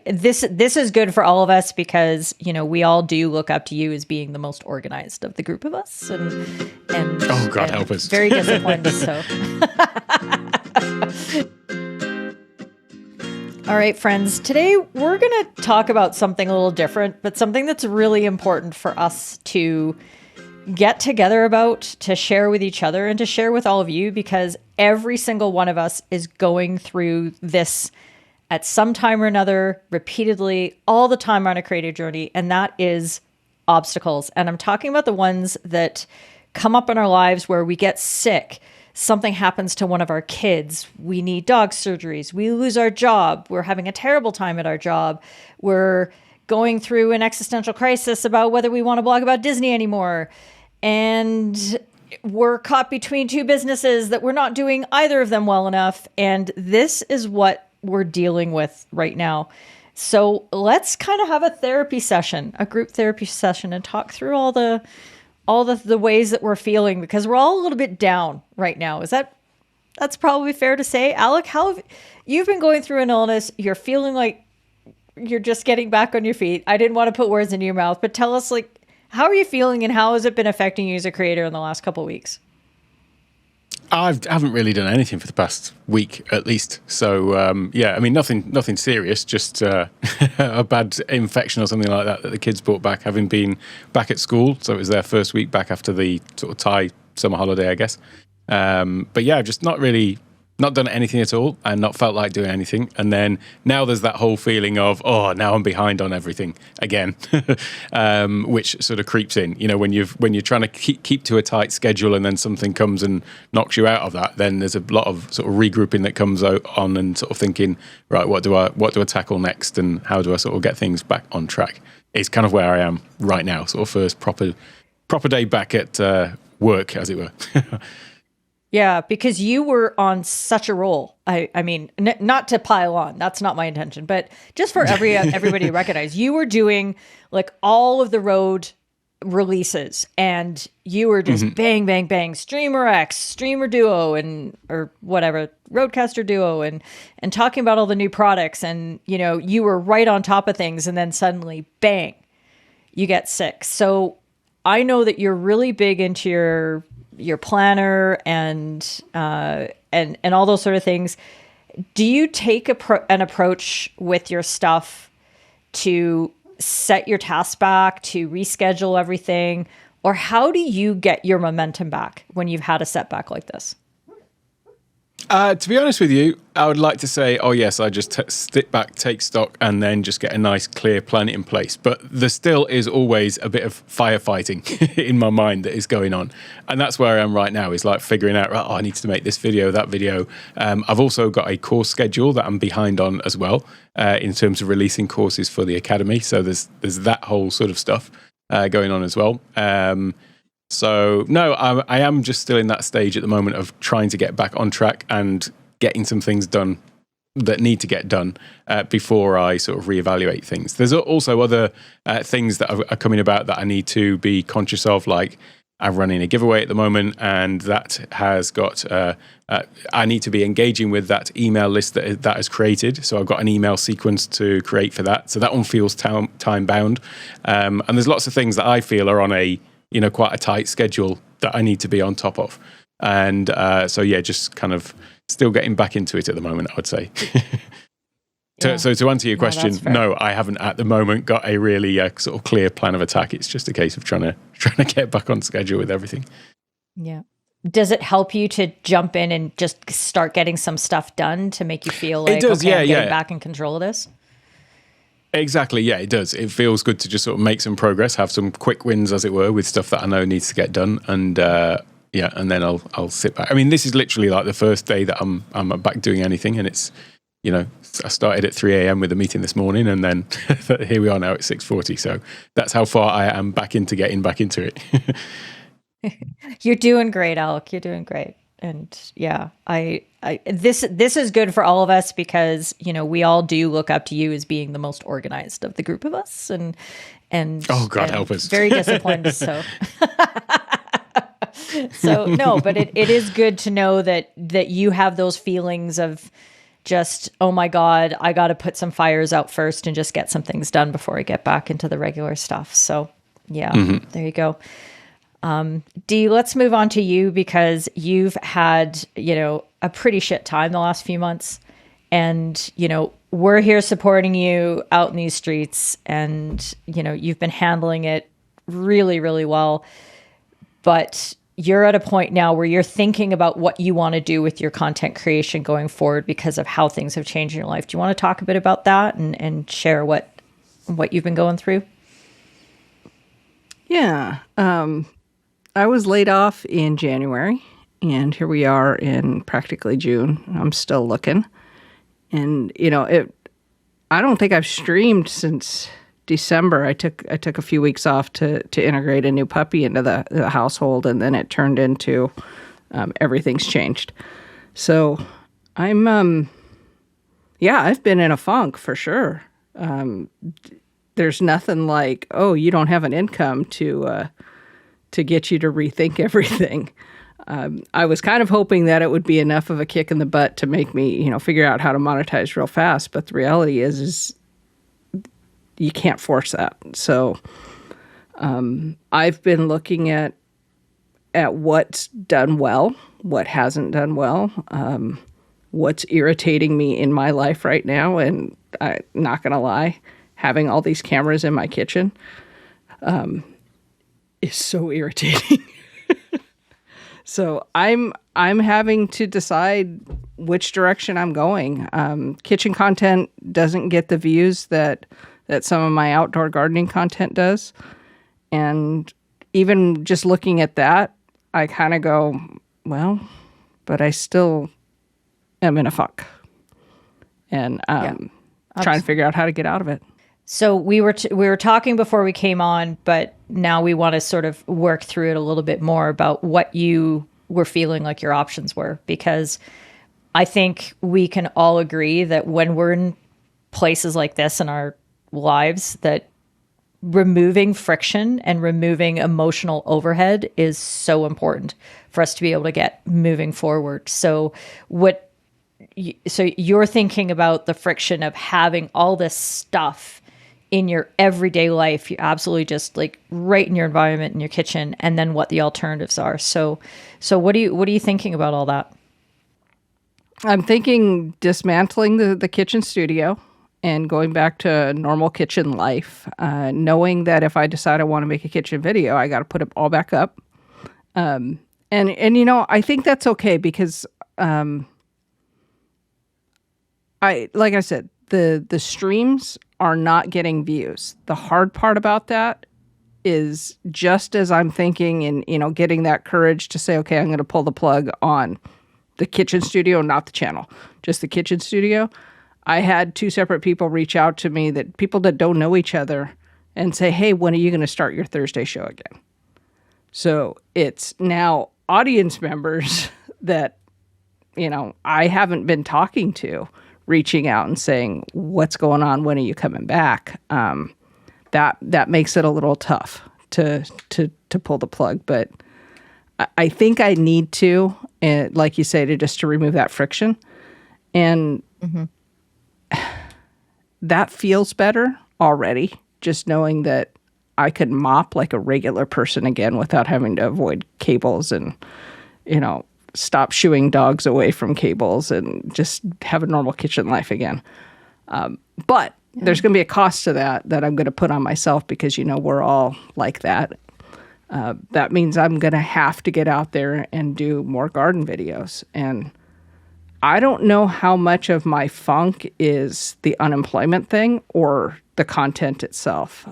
This is good for all of us because we all do look up to you as being the most organized of the group of us, and oh God, and help us, very disciplined. So, all right, friends. Today we're going to talk about something a little different, but something that's really important for us to get together about, to share with each other, and to share with all of you, because every single one of us is going through this at some time or another, repeatedly, all the time on a creative journey, and that is obstacles. And I'm talking about the ones that come up in our lives where we get sick, something happens to one of our kids, we need dog surgeries, we lose our job, we're having a terrible time at our job, we're going through an existential crisis about whether we want to blog about Disney anymore, and we're caught between two businesses that we're not doing either of them well enough. And this is what we're dealing with right now. So let's kind of have a therapy session, a group therapy session, and talk through all the ways that we're feeling, because we're all a little bit down right now. That's probably fair to say? Alec, how have you've been going through an illness? You're feeling like you're just getting back on your feet. I didn't want to put words into your mouth, but tell us, how are you feeling and how has it been affecting you as a creator in the last couple of weeks? I haven't really done anything for the past week, at least. So, I mean, nothing serious, just a bad infection or something like that the kids brought back, having been back at school. So it was their first week back after the sort of Thai summer holiday, I guess. But yeah, just not done anything at all and not felt like doing anything. And then now there's that whole feeling of, oh, now I'm behind on everything again, which sort of creeps in. When you're trying to keep to a tight schedule and then something comes and knocks you out of that, then there's a lot of sort of regrouping that comes on and sort of thinking, right, what do I tackle next and how do I sort of get things back on track? It's kind of where I am right now, sort of first proper day back at work, as it were. Yeah, because you were on such a roll. I mean, not to pile on. That's not my intention. But just for everybody to recognize, you were doing all of the road releases, and you were just bang, bang, bang, Streamer X, Streamer Duo, or whatever, Roadcaster Duo, and talking about all the new products. And, you were right on top of things. And then suddenly, bang, you get sick. So I know that you're really big into your planner and all those sort of things. Do you take an approach with your stuff to set your tasks back, to reschedule everything, or how do you get your momentum back when you've had a setback like this? To be honest with you, I would like to say, oh yes, I just sit back, take stock, and then just get a nice, clear plan in place. But there still is always a bit of firefighting in my mind that is going on. And that's where I am right now, is figuring out, I need to make this video, that video. I've also got a course schedule that I'm behind on as well, in terms of releasing courses for the Academy. So there's that whole sort of stuff going on as well. So no, I am just still in that stage at the moment of trying to get back on track and getting some things done that need to get done before I sort of reevaluate things. There's also other things that are coming about that I need to be conscious of, like I'm running a giveaway at the moment, and that has got, I need to be engaging with that email list that is created. So I've got an email sequence to create for that. So that one feels time bound. And there's lots of things that I feel are on quite a tight schedule that I need to be on top of. And so, yeah, just kind of still getting back into it at the moment, I would say. Yeah. So to answer your question, no, I haven't at the moment got a really sort of clear plan of attack. It's just a case of trying to get back on schedule with everything. Yeah. Does it help you to jump in and just start getting some stuff done to make you feel like, I'm getting back in control of this? Exactly, yeah, it does. It feels good to just sort of make some progress, have some quick wins, as it were, with stuff that I know needs to get done, and and then I'll sit back. I mean, this is literally like the first day that I'm back doing anything, and it's I started at 3 a.m. with a meeting this morning, and then here we are now at 6:40. So that's how far I am back into getting back into it. You're doing great, Alec. You're doing great. And yeah, this is good for all of us because, we all do look up to you as being the most organized of the group of us, and oh God, help us. Very disciplined. So, no, but it is good to know that you have those feelings of just, oh my God, I got to put some fires out first and just get some things done before I get back into the regular stuff. So yeah, there you go. Dee, let's move on to you, because you've had, a pretty shit time the last few months. And, we're here supporting you out in these streets, and, you've been handling it really, really well. But you're at a point now where you're thinking about what you want to do with your content creation going forward because of how things have changed in your life. Do you want to talk a bit about that and share what you've been going through? Yeah. I was laid off in January, and here we are in practically June. I'm still looking. And, I don't think I've streamed since December. I took a few weeks off to integrate a new puppy into the household, and then it turned into everything's changed. So I'm, I've been in a funk for sure. There's nothing like, oh, you don't have an income to get you to rethink everything. I was kind of hoping that it would be enough of a kick in the butt to make me, figure out how to monetize real fast. But the reality is you can't force that. So I've been looking at what's done well, what hasn't done well, what's irritating me in my life right now. And I'm not going to lie, having all these cameras in my kitchen is so irritating. So I'm having to decide which direction I'm going. Kitchen content doesn't get the views that some of my outdoor gardening content does. And even just looking at that, I kind of go, well, but I still am in a funk. And trying to figure out how to get out of it. So we were talking before we came on, but now we want to sort of work through it a little bit more about what you were feeling like your options were, because I think we can all agree that when we're in places like this in our lives, that removing friction and removing emotional overhead is so important for us to be able to get moving forward. So you're thinking about the friction of having all this stuff in your everyday life. You're absolutely just like right in your environment, in your kitchen, and then what the alternatives are. So what are you thinking about all that? I'm thinking dismantling the kitchen studio and going back to normal kitchen life, knowing that if I decide I want to make a kitchen video, I got to put it all back up. And I think that's okay, because like I said, the streams are not getting views. The hard part about that is, just as I'm thinking and, getting that courage to say, okay, I'm going to pull the plug on the kitchen studio, not the channel, just the kitchen studio. I had two separate people reach out to me, people that don't know each other, and say, hey, when are you going to start your Thursday show again? So it's now audience members that, I haven't been talking to, reaching out and saying, what's going on? When are you coming back? That makes it a little tough to pull the plug. But I think I need to, like you say, to remove that friction. And that feels better already, just knowing that I could mop like a regular person again without having to avoid cables and, stop shooing dogs away from cables and just have a normal kitchen life again. But there's going to be a cost to that I'm going to put on myself, because, we're all like that. That means I'm going to have to get out there and do more garden videos. And I don't know how much of my funk is the unemployment thing or the content itself.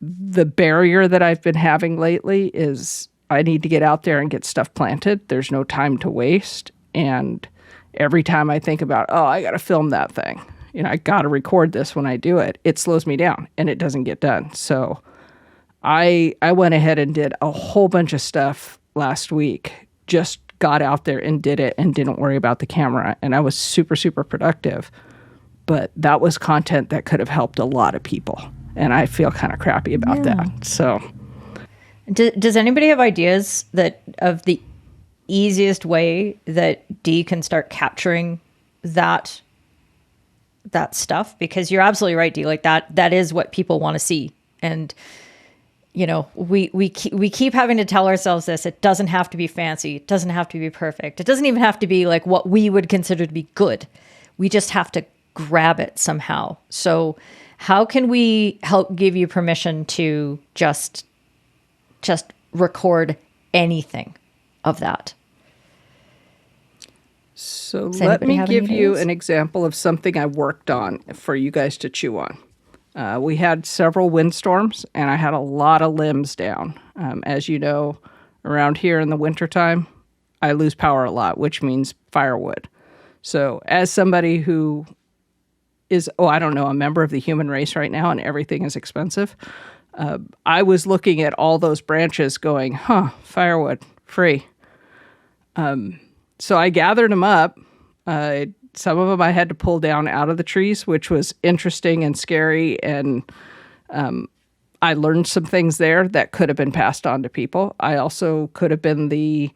The barrier that I've been having lately is I need to get out there and get stuff planted. There's no time to waste. And every time I think about, I got to film that thing, I got to record this when I do it, it slows me down and it doesn't get done. So I went ahead and did a whole bunch of stuff last week, just got out there and did it and didn't worry about the camera. And I was super, super productive. But that was content that could have helped a lot of people. And I feel kind of crappy about that. So... Does anybody have ideas of the easiest way that Dee can start capturing that stuff, because you're absolutely right, Dee. Like that is what people want to see. And we keep having to tell ourselves this. It doesn't have to be fancy. It doesn't have to be perfect. It doesn't even have to be like what we would consider to be good. We just have to grab it somehow. So how can we help give you permission to just record anything of that? So Does let anybody me have any give you ideas? an example of something I worked on for you guys to chew on. We had several windstorms, and I had a lot of limbs down. As you know, around here in the wintertime, I lose power a lot, which means firewood. So as somebody who is, a member of the human race right now, and everything is expensive, I was looking at all those branches going, firewood, free. So I gathered them up. Some of them I had to pull down out of the trees, which was interesting and scary. And I learned some things there that could have been passed on to people. I also could have been the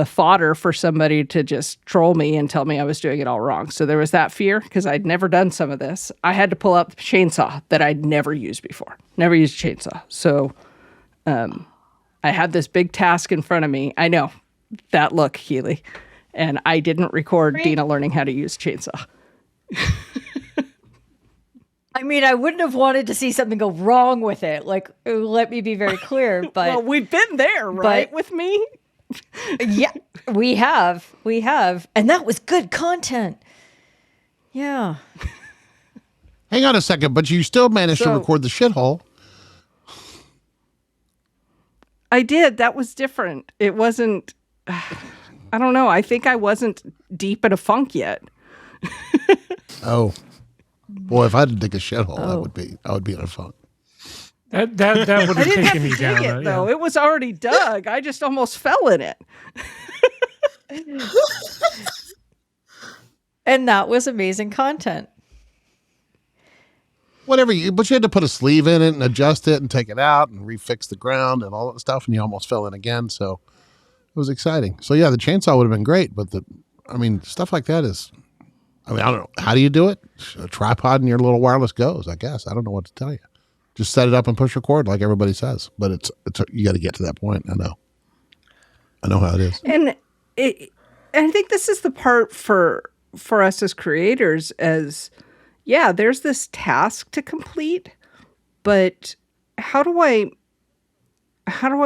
fodder for somebody to just troll me and tell me I was doing it all wrong. So there was that fear because I'd never done some of this. I had to pull out the chainsaw that I'd never used before. Never used a chainsaw. So I had this big task in front of me. I know that look, Keely. And I didn't record Dina learning how to use chainsaw. I mean, I wouldn't have wanted to see something go wrong with it. Like, let me be very clear. But Well, we've been there, right, with me? yeah, we have. And that was good content. Yeah. Hang on a second, but you still managed to record the shithole. I did. That was different. It wasn't... I don't know. I think I wasn't deep in a funk yet. Oh, boy! If I had to dig a shithole, I would be in a funk. That would I have didn't have taken to me dig down. it, though. It was already dug. I just almost fell in it. And that was amazing content. But you had to put a sleeve in it and adjust it and take it out and refix the ground and all that stuff, and you almost fell in again. So it was exciting. So yeah, the chainsaw would have been great, but stuff like that is, I don't know. How do you do it? A tripod and your little wireless goes, I guess. I don't know what to tell you. Just set it up and push record like everybody says. But it's you got to get to that point. I know how it is. And I think this is the part for us as creators as, yeah, there's this task to complete, but how do I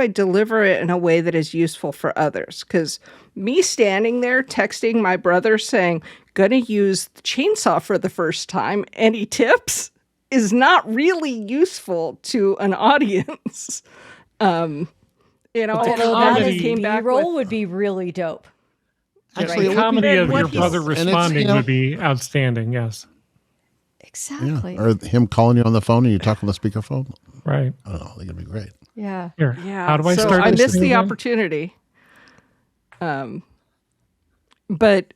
deliver it in a way that is useful for others? Because me standing there texting my brother saying, gonna use the chainsaw for the first time, any tips, is not really useful to an audience. Although comedy- that came back B-roll would be really dope. Actually, The it would be comedy of what your he's- brother and it's, responding would be outstanding. Yes, Exactly. or him calling you on the phone and you talk on the speakerphone. right. I don't know. I think it'd be great. Yeah. Here, Yeah. how do I so start? I this missed thing the again? opportunity. But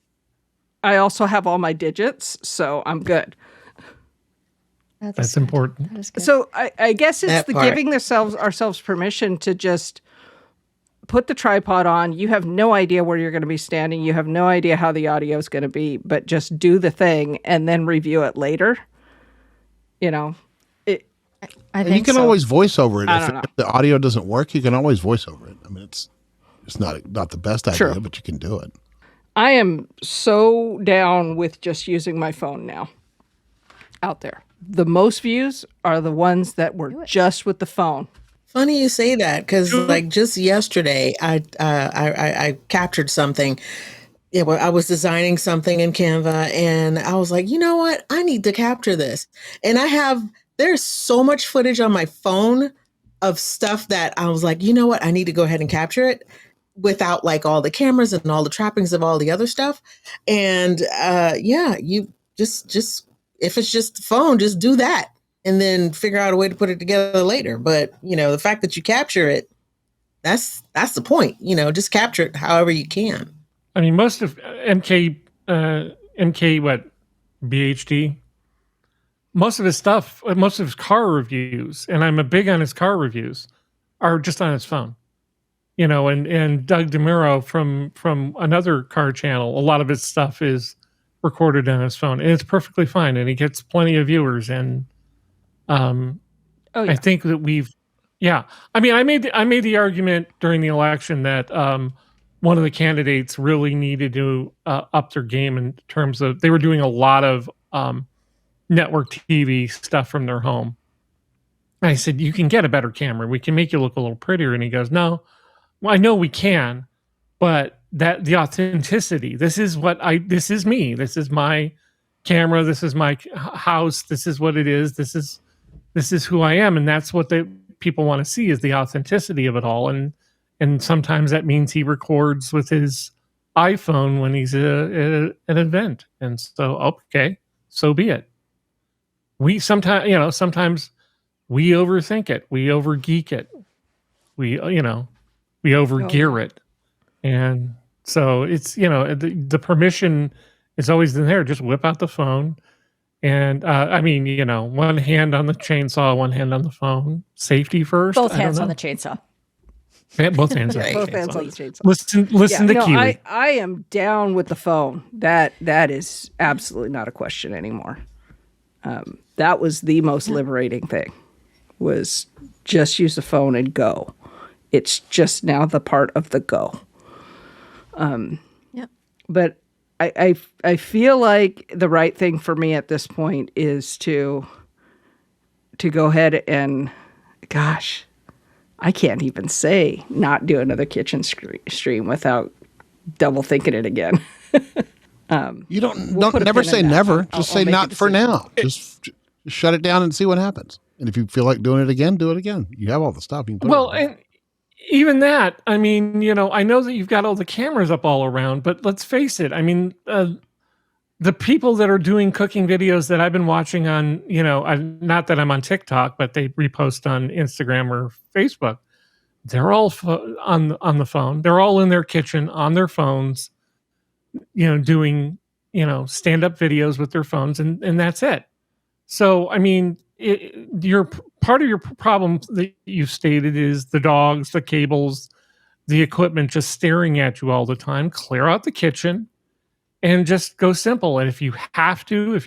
I also have all my digits, so I'm good. That's important. That is good. So I guess it's That the part. giving ourselves permission to just put the tripod on. You have no idea where you're going to be standing. You have no idea how the audio is going to be, but just do the thing and then review it later. I And think you can so. always voice over it. I don't know. If the audio doesn't work, you can always voice over it. I mean, it's not the best idea, Sure. but you can do it. I am so down with just using my phone now out there. The most views are the ones that were just with the phone. Funny you say that because like just yesterday, I captured something. Yeah, well, I was designing something in Canva, and I was like, you know what? I need to capture this. And there's so much footage on my phone of stuff that I was like, you know what? I need to go ahead and capture it without like all the cameras and all the trappings of all the other stuff. And you just if it's just the phone, just do that and then figure out a way to put it together later. But the fact that you capture it, that's the point. Just capture it however you can. I mean, most of MK BHD, most of his stuff, most of his car reviews, and I'm a big on his car reviews, are just on his phone. and Doug DeMuro from another car channel, a lot of his stuff is recorded on his phone, and it's perfectly fine, and he gets plenty of viewers. And Oh yeah. I think that I mean, I made the argument during the election that one of the candidates really needed to up their game in terms of they were doing a lot of network TV stuff from their home. I said, you can get a better camera. We can make you look a little prettier. And he goes, no, well, I know we can, but that the authenticity, this is me. This is my camera. This is my house. This is what it is. This is who I am. And that's what people want to see, is the authenticity of it all. And sometimes that means he records with his iPhone when he's at an event. And so, okay, so be it. Sometimes we overthink it. We overgeek it. We overgear it. And so it's, the permission is always in there. Just whip out the phone. And one hand on the chainsaw, one hand on the phone. Safety first. Both hands on the chainsaw. Yeah, both hands on the Both chainsaw. hands on the chainsaw. Listen to Kiwi. I am down with the phone. That is absolutely not a question anymore. That was the most liberating thing, was just use the phone and go. It's just now the part of the go. But I feel like the right thing for me at this point is to go ahead and, gosh, I can't even say not do another kitchen stream without double thinking it again. You don't put a never pin say in that. never. I'll Just say make a not for decision. now. Just shut it down and see what happens. And if you feel like doing it again, do it again. You have all the stuff. You can put Well, it on. and even that, I mean, I know that you've got all the cameras up all around, but let's face it. I mean, the people that are doing cooking videos that I've been watching on, not that I'm on TikTok, but they repost on Instagram or Facebook. They're all on the phone. They're all in their kitchen on their phones, doing, stand-up videos with their phones, and that's it. So, I mean, part of your problem that you stated is the dogs, the cables, the equipment just staring at you all the time. Clear out the kitchen and just go simple. And if you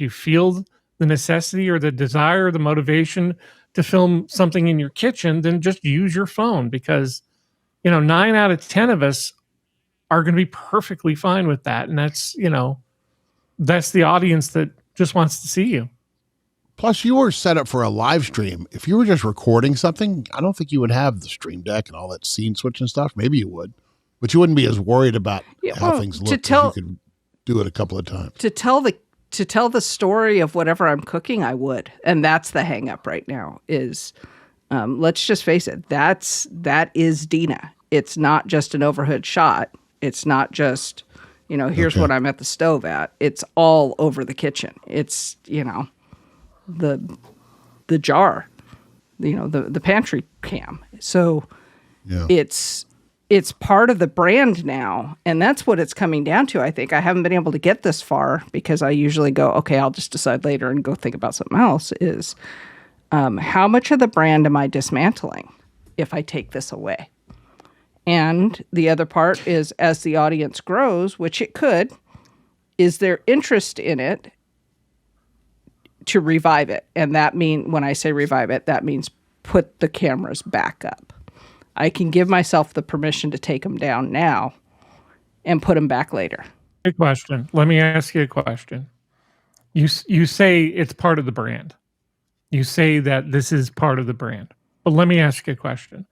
feel the necessity or the desire or the motivation to film something in your kitchen, then just use your phone, because 9 out of 10 of us are going to be perfectly fine with that. And that's the audience that just wants to see you. Plus, you were set up for a live stream. If you were just recording something, I don't think you would have the stream deck and all that scene switch and stuff. Maybe you would, but you wouldn't be as worried about how things look. You could do it a couple of times. To tell the story of whatever I'm cooking, I would. And that's the hang up right now is, let's just face it. That is Dina. It's not just an overhead shot. It's not just, here's what I'm at the stove at. It's all over the kitchen. It's, the jar, the pantry cam. So it's part of the brand now. And that's what it's coming down to. I think I haven't been able to get this far because I usually go, okay, I'll just decide later and go think about something else, is how much of the brand am I dismantling if I take this away? And the other part is, as the audience grows, which it could, is there interest in it to revive it? And when I say revive it, that means put the cameras back up. I can give myself the permission to take them down now and put them back later. Good question. Let me ask you a question. You say it's part of the brand. You say that this is part of the brand. But let me ask you a question.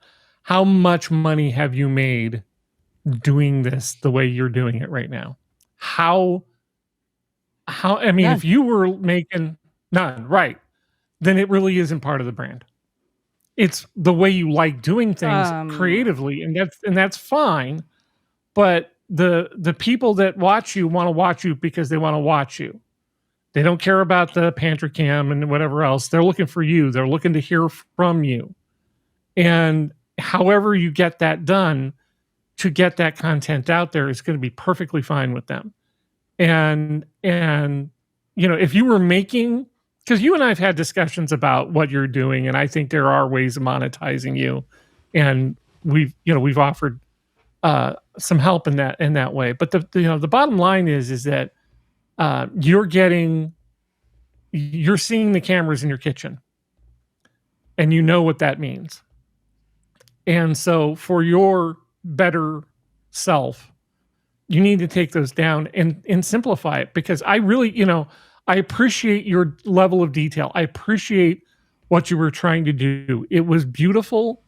How much money have you made doing this the way you're doing it right now? None. If you were making none, right, then it really isn't part of the brand. It's the way you like doing things creatively, and that's fine. But the people that watch you want to watch you because they want to watch you. They don't care about the pantry cam and whatever else. They're looking for you. They're looking to hear from you. And however you get that done to get that content out there is going to be perfectly fine with them. And if you were making, because you and I have had discussions about what you're doing, and I think there are ways of monetizing you, and we've offered some help in that way. But the bottom line is that you're seeing the cameras in your kitchen, and you know what that means. And so for your better self, you need to take those down and simplify it, because I really, I appreciate your level of detail. I appreciate what you were trying to do. It was beautiful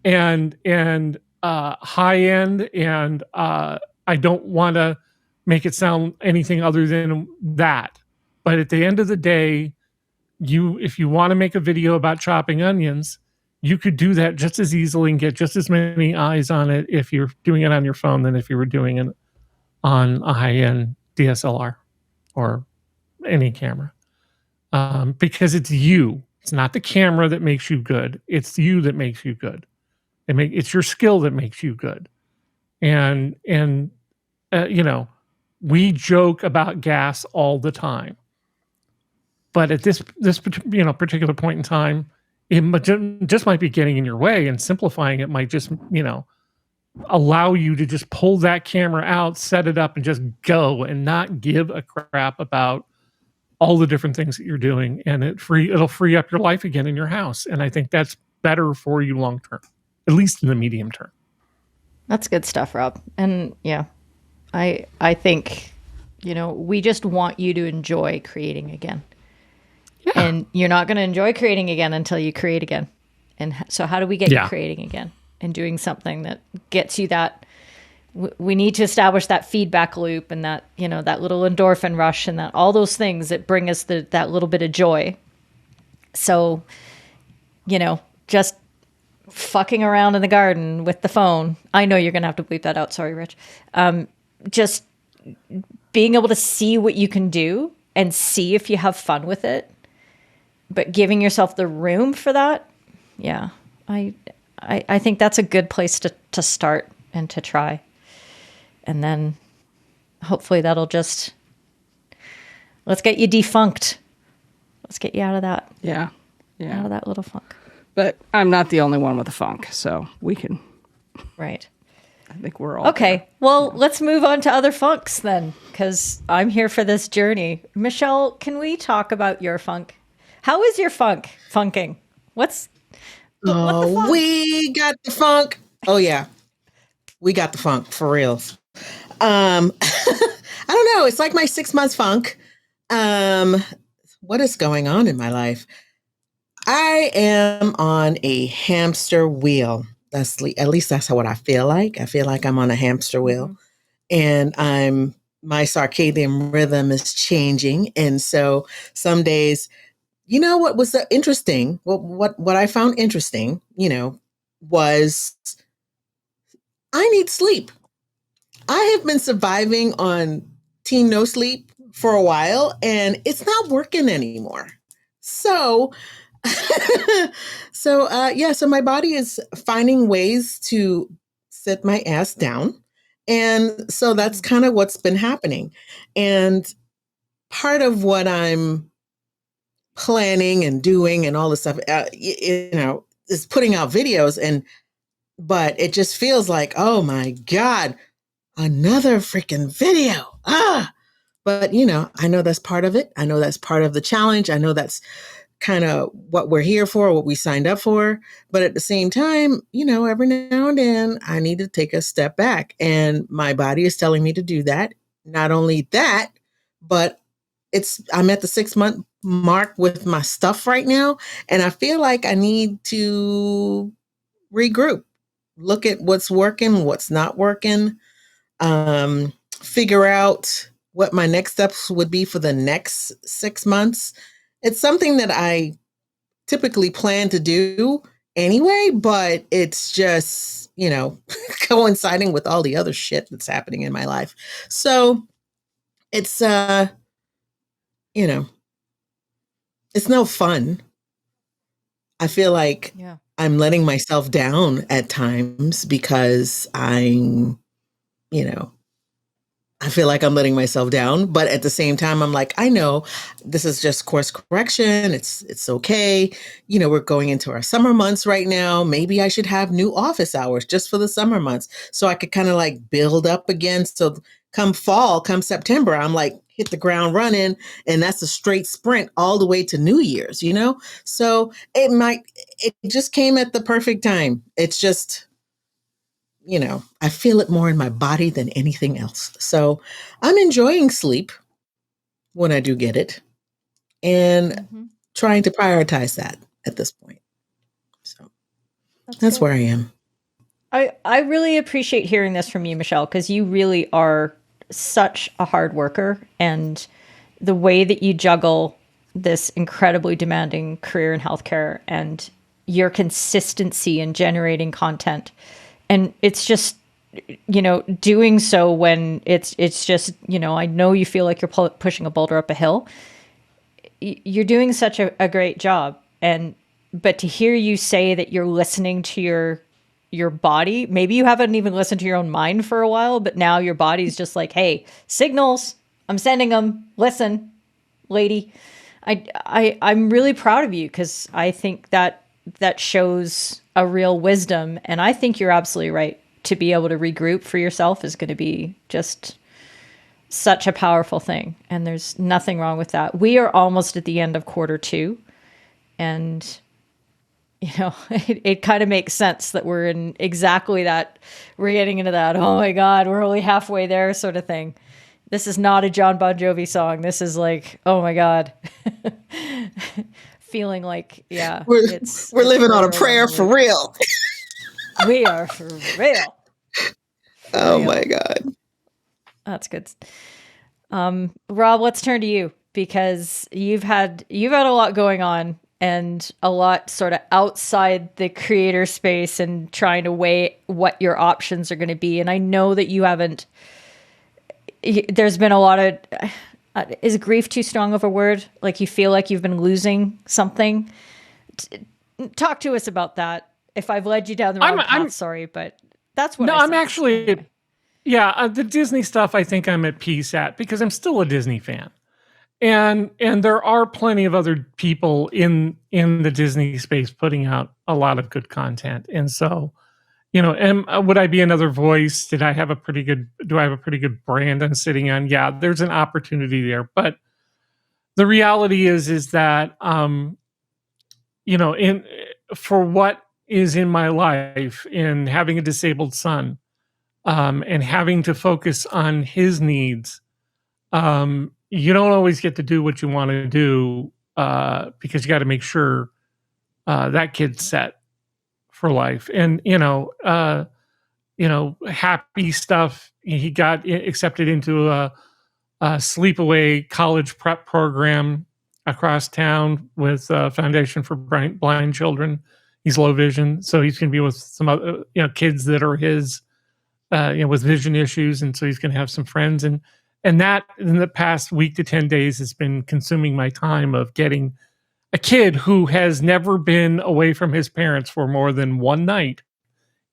and high end, and I don't want to make it sound anything other than that. But at the end of the day, if you want to make a video about chopping onions, you could do that just as easily and get just as many eyes on it if you're doing it on your phone than if you were doing it on a high-end DSLR or any camera. Because it's you. It's not the camera that makes you good. It's you that makes you good. It's your skill that makes you good. And we joke about gas all the time. But at this particular point in time, it just might be getting in your way, and simplifying it might just, allow you to just pull that camera out, set it up, and just go, and not give a crap about all the different things that you're doing. And it'll free up your life again in your house. And I think that's better for you long term, at least in the medium term. That's good stuff, Rob. And yeah, I think, we just want you to enjoy creating again. Yeah. And you're not going to enjoy creating again until you create again. And so how do we get you creating again and doing something that gets you that? We need to establish that feedback loop, and that, that little endorphin rush, and that all those things that bring us that little bit of joy. So, just fucking around in the garden with the phone. I know you're going to have to bleep that out. Sorry, Rich. Just being able to see what you can do and see if you have fun with it, but giving yourself the room for that. Yeah. I think that's a good place to start and to try. And then hopefully that'll just, let's get you defunct. Let's get you out of that. Yeah. Out of that little funk. But I'm not the only one with a funk, so we can. Right. I think we're all okay. There. Well, let's move on to other funks then, because I'm here for this journey. Michelle, can we talk about your funk? How is your funking? What the funk? We got the funk. Oh yeah, we got the funk for real. I don't know. It's like my 6 months funk. What is going on in my life? I am on a hamster wheel. At least that's what I feel like. I feel like I'm on a hamster wheel, and my circadian rhythm is changing. And so some days, what was interesting? What I found interesting, was I need sleep. I have been surviving on Team No Sleep for a while, and it's not working anymore. So, so my body is finding ways to sit my ass down. And so that's kind of what's been happening. And part of what I'm planning and doing and all this stuff, is putting out videos, but it just feels like, oh my God, another freaking video. But I know that's part of it. I know that's part of the challenge. I know that's kind of what we're here for, what we signed up for. But at the same time, every now and then I need to take a step back, and my body is telling me to do that. Not only that, but I'm at the 6 month mark with my stuff right now. And I feel like I need to regroup, look at what's working, what's not working, figure out what my next steps would be for the next 6 months. It's something that I typically plan to do anyway, but it's just, coinciding with all the other shit that's happening in my life. So it's, it's no fun. I feel like I'm letting myself down at times because I'm I feel like I'm letting myself down, but at the same time, I'm like, I know this is just course correction. It's okay. We're going into our summer months right now. Maybe I should have new office hours just for the summer months, so I could kind of like build up again. So come fall, come September, I'm like hit the ground running, and that's a straight sprint all the way to New Year's. So it just came at the perfect time. It's just, I feel it more in my body than anything else. So I'm enjoying sleep when I do get it, and trying to prioritize that at this point. So that's where I am. I really appreciate hearing this from you, Michelle, because you really are such a hard worker, and the way that you juggle this incredibly demanding career in healthcare and your consistency in generating content. And it's just, doing so when it's just, I know you feel like you're pushing a boulder up a hill. You're doing such a great job. But to hear you say that you're listening to your body, maybe you haven't even listened to your own mind for a while, but now your body's just like, hey, signals, I'm sending them. Listen, lady. I'm really proud of you, because I think that shows a real wisdom. And I think you're absolutely right. To be able to regroup for yourself is going to be just such a powerful thing. And there's nothing wrong with that. We are almost at the end of Q2. And, it kind of makes sense that we're in exactly that. We're getting into that, oh my God, we're only halfway there sort of thing. This is not a John Bon Jovi song. This is like, oh my God. Feeling like, yeah. We're living on a prayer for real. We are for real. Oh my God. That's good. Rob, let's turn to you, because you've had a lot going on, and a lot sort of outside the creator space, and trying to weigh what your options are going to be. And I know that there's been a lot of, is grief too strong of a word? Like you feel like you've been losing something. Talk to us about that. If I've led you down the wrong path, sorry, but that's what I'm actually, anyway. The Disney stuff I think I'm at peace at, because I'm still a Disney fan. And there are plenty of other people in the Disney space putting out a lot of good content. And so, would I be another voice? Do I have a pretty good brand I'm sitting on? Yeah, there's an opportunity there. But the reality is that, for what is in my life, in having a disabled son, and having to focus on his needs, you don't always get to do what you want to do, because you got to make sure that kid's set for life. And happy stuff. He got accepted into a sleepaway college prep program across town with Foundation for Blind Children. He's low vision, so he's going to be with some other kids that are his with vision issues, and so he's going to have some friends. And that, in the past week to 10 days, has been consuming my time of getting a kid who has never been away from his parents for more than one night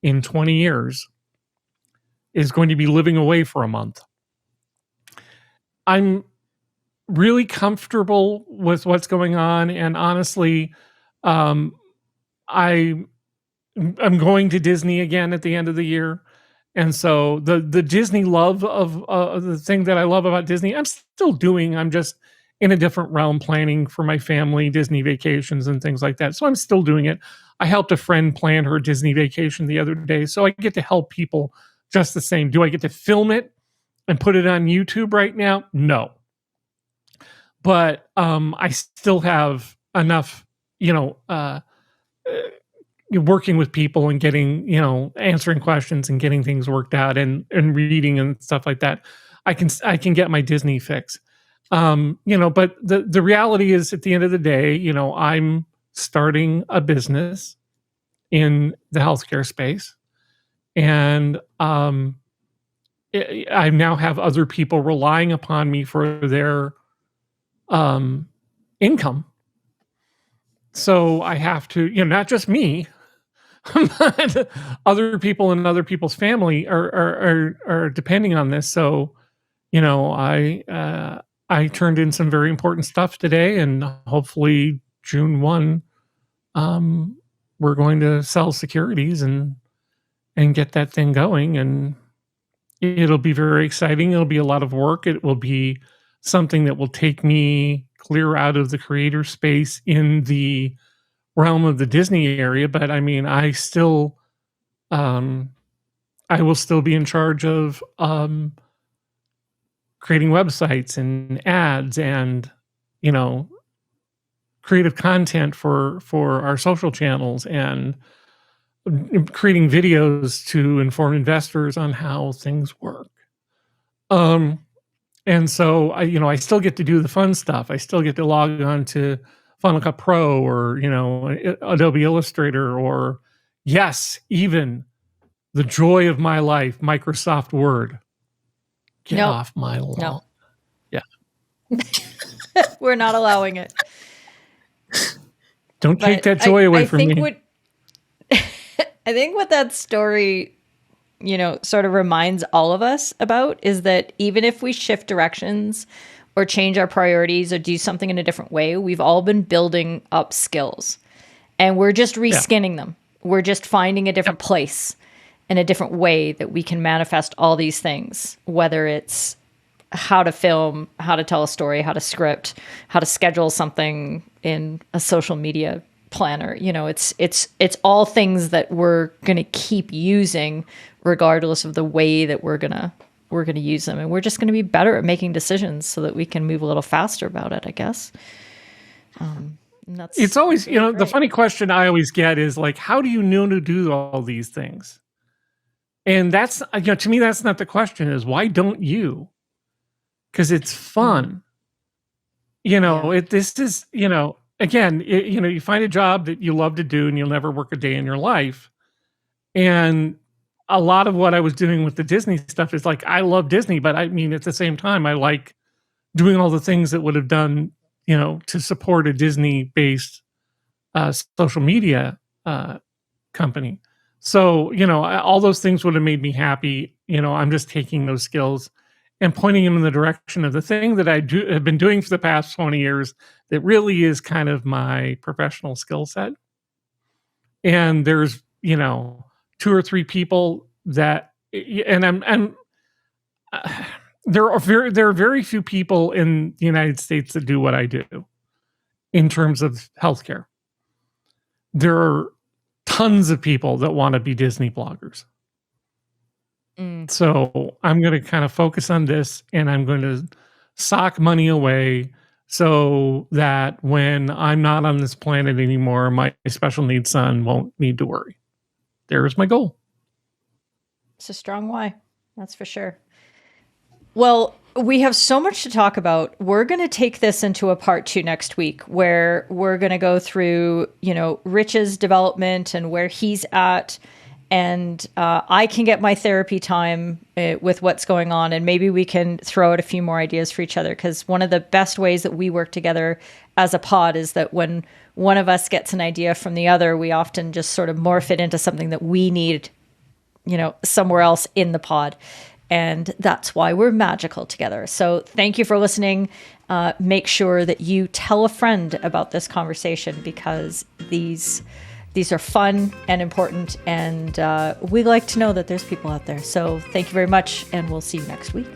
in 20 years is going to be living away for a month. I'm really comfortable with what's going on, and honestly, I'm going to Disney again at the end of the year. And so the Disney love of the thing that I love about Disney, I'm still doing. I'm just in a different realm, planning for my family, Disney vacations and things like that. So I'm still doing it. I helped a friend plan her Disney vacation the other day. So I get to help people just the same. Do I get to film it and put it on YouTube right now? No. But I still have enough, working with people and getting, answering questions and getting things worked out and reading and stuff like that. I can get my Disney fix. But the reality is, at the end of the day, I'm starting a business in the healthcare space, and I now have other people relying upon me for their income. So I have to, not just me, other people and other people's family are depending on this. So, I turned in some very important stuff today, and hopefully June 1, we're going to sell securities and get that thing going, and it'll be very exciting. It'll be a lot of work. It will be something that will take me clear out of the creator space in the realm of the Disney area. But I mean, I will still be in charge of creating websites and ads and, creative content for our social channels and creating videos to inform investors on how things work. And so I still get to do the fun stuff. I still get to log on to Final Cut Pro or, Adobe Illustrator or, yes, even the joy of my life, Microsoft Word. Get off my lawn. No. Yeah. We're not allowing it. Don't take that joy away from me. I think what that story, sort of reminds all of us about is that even if we shift directions or change our priorities or do something in a different way, we've all been building up skills and we're just reskinning them. We're just finding a different place and a different way that we can manifest all these things, whether it's how to film, how to tell a story, how to script, how to schedule something in a social media planner. It's all things that we're going to keep using regardless of the way that we're going to use them. And we're just going to be better at making decisions so that we can move a little faster about it, I guess. It's always, the funny question I always get is like, how do you know to do all these things? And that's, to me, that's not the question, is why don't you? Because it's fun. This is, again, you find a job that you love to do and you'll never work a day in your life. And a lot of what I was doing with the Disney stuff is like, I love Disney, but I mean, at the same time, I like doing all the things that would have done, to support a Disney-based social media company. So, all those things would have made me happy. I'm just taking those skills and pointing them in the direction of the thing that I have been doing for the past 20 years that really is kind of my professional skill set. And there's, 2 or 3 people that, and there are very few people in the United States that do what I do in terms of healthcare. There are tons of people that want to be Disney bloggers. So I'm going to kind of focus on this, and I'm going to sock money away so that when I'm not on this planet anymore, my special needs son won't need to worry. There's my goal. It's a strong why. That's for sure. Well, we have so much to talk about. We're going to take this into a part 2 next week where we're going to go through, Rich's development and where he's at. And I can get my therapy time with what's going on. And maybe we can throw out a few more ideas for each other. Because one of the best ways that we work together as a pod is that when one of us gets an idea from the other, we often just sort of morph it into something that we need, somewhere else in the pod. And that's why we're magical together. So thank you for listening. Make sure that you tell a friend about this conversation because these are fun and important. And we like to know that there's people out there. So thank you very much. And we'll see you next week.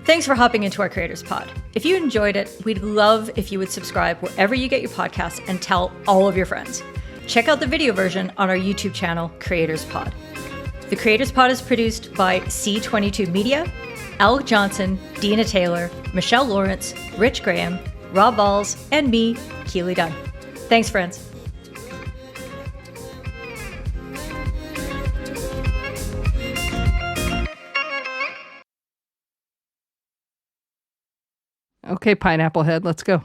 Thanks for hopping into our Creators Pod. If you enjoyed it, we'd love if you would subscribe wherever you get your podcasts and tell all of your friends. Check out the video version on our YouTube channel, Creators Pod. The Creators Pod is produced by C22 Media, Alec Johnson, Dina Taylor, Michelle Lawrence, Rich Graham, Rob Vaules, and me, Keely Dunn. Thanks, friends. Okay, Pineapple Head, let's go.